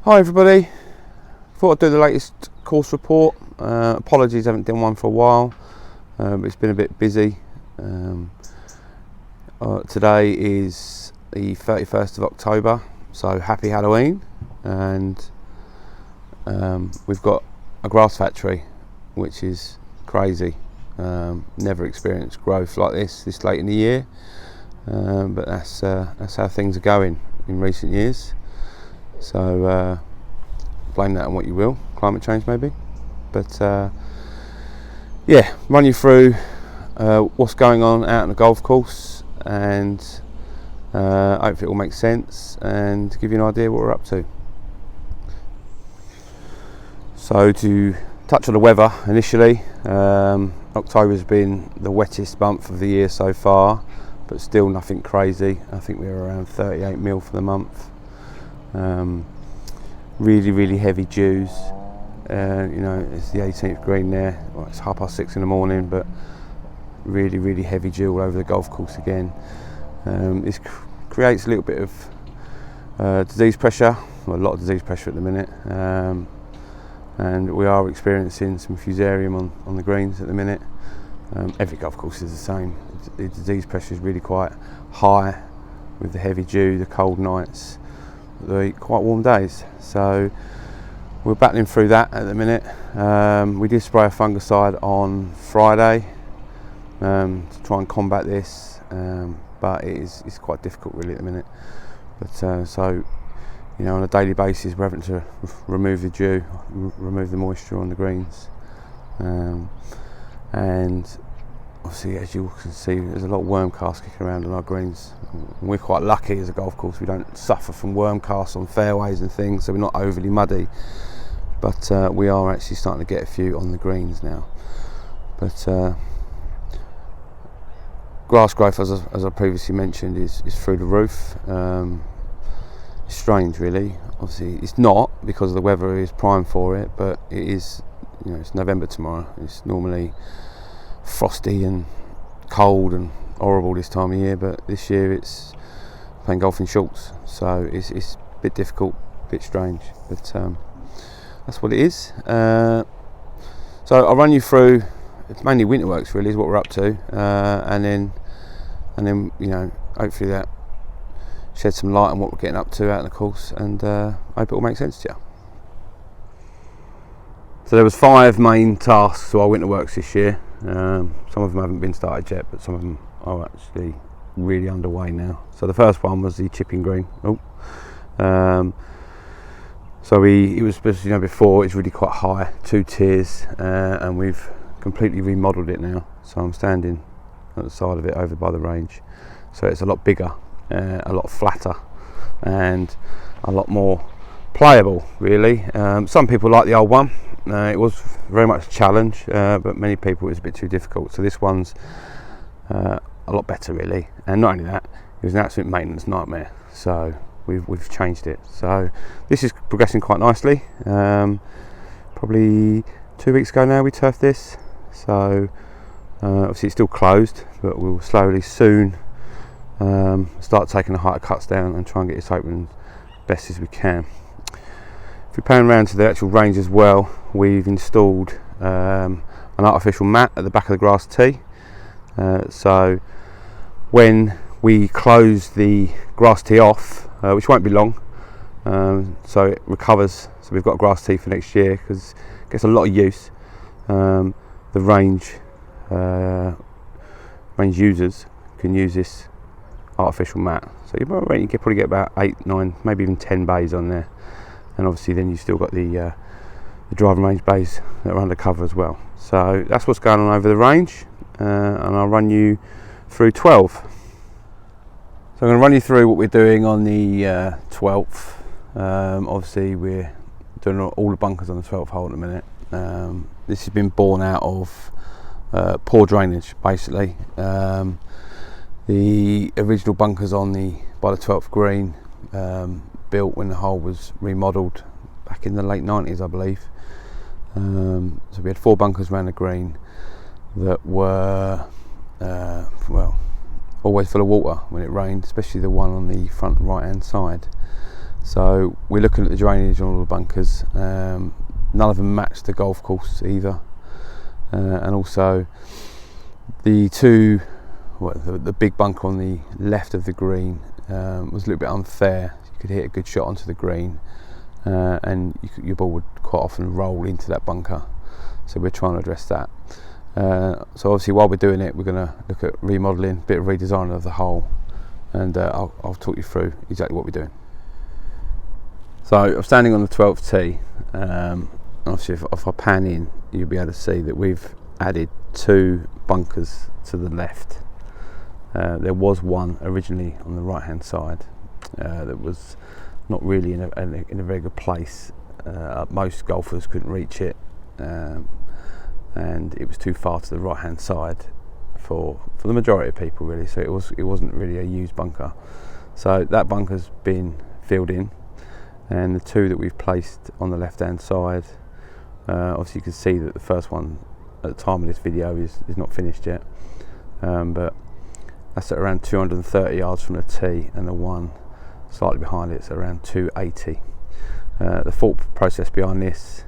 Hi everybody, thought I'd do the latest course report. Apologies, I haven't done one for a while, but it's been a bit busy. Today is the 31st of October, so happy Halloween, and we've got a grass factory, which is crazy. Never experienced growth like this late in the year, but that's how things are going in recent years. So blame that on what you will, climate change maybe. But yeah, run you through what's going on out on the golf course, and hopefully it will make sense and give you an idea what we're up to. So to touch on the weather initially, October's been the wettest month of the year so far, but still nothing crazy. I think we were around 38 mil for the month. Really heavy dews. It's the 18th green there. Well, it's 6:30 in the morning, but really heavy dew all over the golf course again. This creates a little bit of disease pressure, well, a lot of disease pressure at the minute, and we are experiencing some fusarium on the greens at the minute. Every golf course is the same. The disease pressure is really quite high with the heavy dew, the cold nights, the quite warm days. So we're battling through that at the minute. We did spray a fungicide on Friday to try and combat this, but it's quite difficult really at the minute. But so on a daily basis we're having to remove the dew, remove the moisture on the greens, and obviously, as you can see, there's a lot of worm casts kicking around on our greens. We're quite lucky as a golf course, we don't suffer from worm casts on fairways and things, so we're not overly muddy, but we are actually starting to get a few on the greens now. But grass growth, as I previously mentioned, is through the roof. It's strange really. Obviously it's not, because the weather is prime for it, but it is, it's November tomorrow. It's normally frosty and cold and horrible this time of year, but this year it's playing golf in shorts, so it's a bit difficult, a bit strange, but that's what it is. So I'll run you through, it's mainly winter works really is what we're up to, and then hopefully that shed some light on what we're getting up to out in the course, and hope it all makes sense to you. So there was 5 main tasks to our winter works this year. Some of them haven't been started yet, but some of them are actually really underway now. So the first one was the chipping green. So it was, before it's really quite high, 2 tiers, and we've completely remodeled it now. So I'm standing at the side of it over by the range. So it's a lot bigger, a lot flatter, and a lot more playable really. Some people like the old one. It was very much a challenge, but many people it was a bit too difficult. So this one's a lot better really, and not only that, it was an absolute maintenance nightmare. So we've changed it. So this is progressing quite nicely. Probably 2 weeks ago now we turfed this. So obviously it's still closed, but we'll slowly soon start taking the height of cuts down and try and get this open as best as we can. If we pan around to the actual range as well, we've installed an artificial mat at the back of the grass tee. So when we close the grass tee off, which won't be long, so it recovers, so we've got a grass tee for next year, because it gets a lot of use. The range users can use this artificial mat, so you can probably get about 8, 9, maybe even 10 bays on there. And obviously then you've still got the driving range bays that are undercover as well. So that's what's going on over the range, and I'll run you through 12. So I'm going to run you through what we're doing on the 12th. Obviously we're doing all the bunkers on the 12th hole at the minute. This has been born out of poor drainage basically. The original bunkers by the 12th green, built when the hole was remodelled back in the late 90s, I believe. So we had 4 bunkers around the green that were always full of water when it rained, especially the one on the front right hand side. So we're looking at the drainage on all the bunkers. None of them match the golf course either, and also the big bunker on the left of the green was a little bit unfair. You could hit a good shot onto the green, and your ball would quite often roll into that bunker. So we're trying to address that. So obviously while we're doing it, we're going to look at remodelling, a bit of redesign of the hole, and I'll talk you through exactly what we're doing. So I'm standing on the 12th tee. Obviously if I pan in, you'll be able to see that we've added 2 bunkers to the left. There was one originally on the right hand side that was not really in a very good place. Most golfers couldn't reach it, and it was too far to the right hand side for the majority of people really, so it wasn't really a used bunker. So that bunker's been filled in, and the 2 that we've placed on the left hand side, obviously you can see that the first one at the time of this video is not finished yet, but that's at around 230 yards from the tee, and the one slightly behind it's around 280. The thought process behind this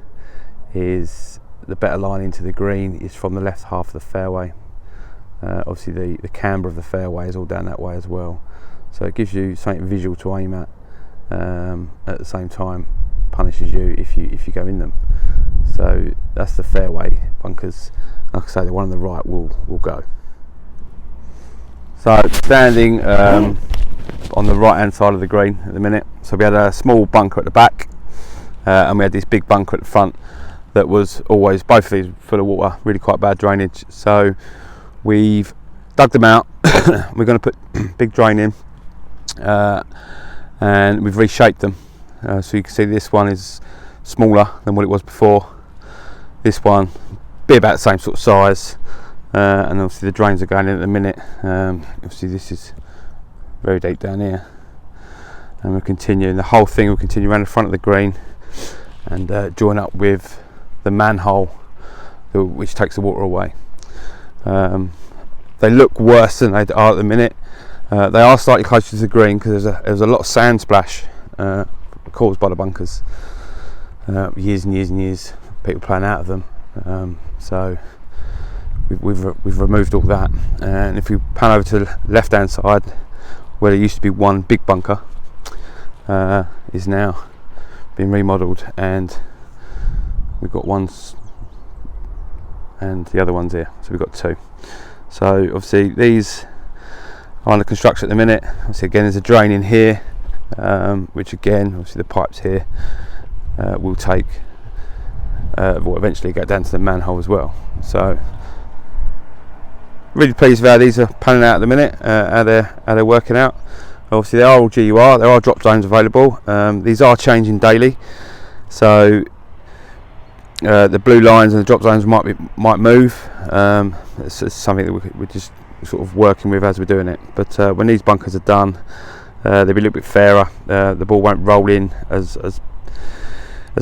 is the better line into the green is from the left half of the fairway. Obviously the camber of the fairway is all down that way as well, so it gives you something visual to aim at the same time punishes you if you go in them. So that's the fairway bunkers. Like I say, the one on the right will go. So standing on the right hand side of the green at the minute, so we had a small bunker at the back, and we had this big bunker at the front that was always, both of these full of water, really quite bad drainage. So we've dug them out. We're going to put big drain in, and we've reshaped them. So you can see this one is smaller than what it was before. This one be about the same sort of size, and obviously the drains are going in at the minute. Obviously this is very deep down here, and we're continuing, the whole thing will continue around the front of the green and join up with the manhole which takes the water away. They look worse than they are at the minute. They are slightly closer to the green because there's a lot of sand splash caused by the bunkers. Years and years and years people playing out of them, so we've removed all that, and if we pan over to the left hand side where there used to be one big bunker, is now been remodelled, and we've got one and the other one's here, so we've got 2. So obviously these are under construction at the minute. Obviously again there's a drain in here, which again obviously the pipes here will take will eventually get down to the manhole as well. So really pleased with how these are panning out at the minute, how they're working out. Obviously they are all GUR, there are drop zones available. These are changing daily, so the blue lines and the drop zones might move. It's something that we're just sort of working with as we're doing it. But when these bunkers are done, they'll be a little bit fairer. The ball won't roll in as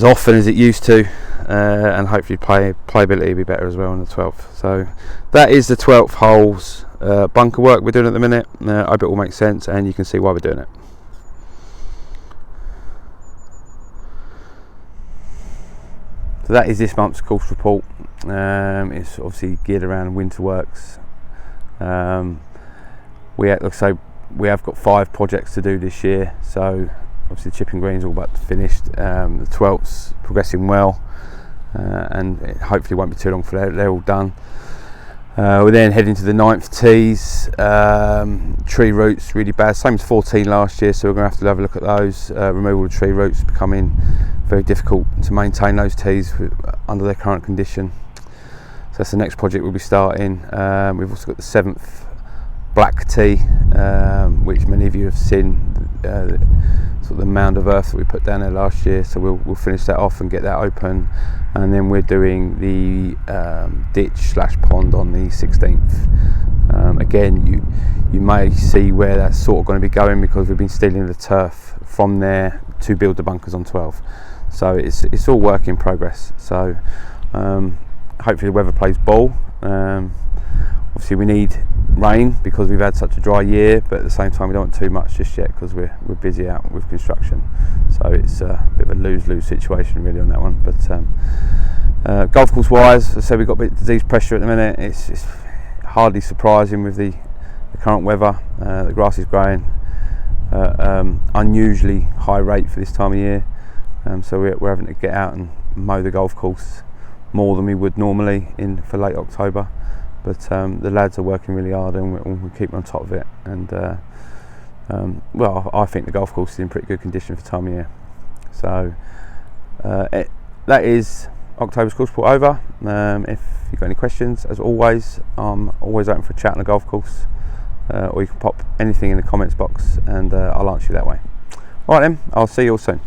often as it used to, and hopefully playability will be better as well on the 12th. So that is the 12th hole's bunker work we're doing at the minute. I hope it all makes sense and you can see why we're doing it. So that is this month's course report. It's obviously geared around winter works. We have got 5 projects to do this year, so obviously the chipping green's all but finished. The 12th's progressing well, and it hopefully won't be too long for they're all done. We're then heading to the 9th tees. Tree roots really bad, same as 14 last year, so we're going to have a look at those. Removal of tree roots becoming very difficult to maintain those tees under their current condition. So that's the next project we'll be starting. We've also got the 7th black tee, which many of you have seen, sort of the mound of earth that we put down there last year, so we'll finish that off and get that open, and then we're doing the ditch / pond on the 16th. Again, you may see where that's sort of going to be going, because we've been stealing the turf from there to build the bunkers on 12, so it's all work in progress. So hopefully the weather plays ball. Obviously we need rain because we've had such a dry year, but at the same time we don't want too much just yet because we're busy out with construction. So it's a bit of a lose-lose situation really on that one. But golf course wise, as I said, we've got a bit of disease pressure at the minute. It's hardly surprising with the current weather. The grass is growing unusually high rate for this time of year, so we're having to get out and mow the golf course more than we would normally for late October. But the lads are working really hard, and we'll keep on top of it. And well, I think the golf course is in pretty good condition for the time of year. So that is October's course report over. If you've got any questions, as always, I'm always open for a chat on the golf course, or you can pop anything in the comments box and I'll answer you that way. Alright then, I'll see you all soon.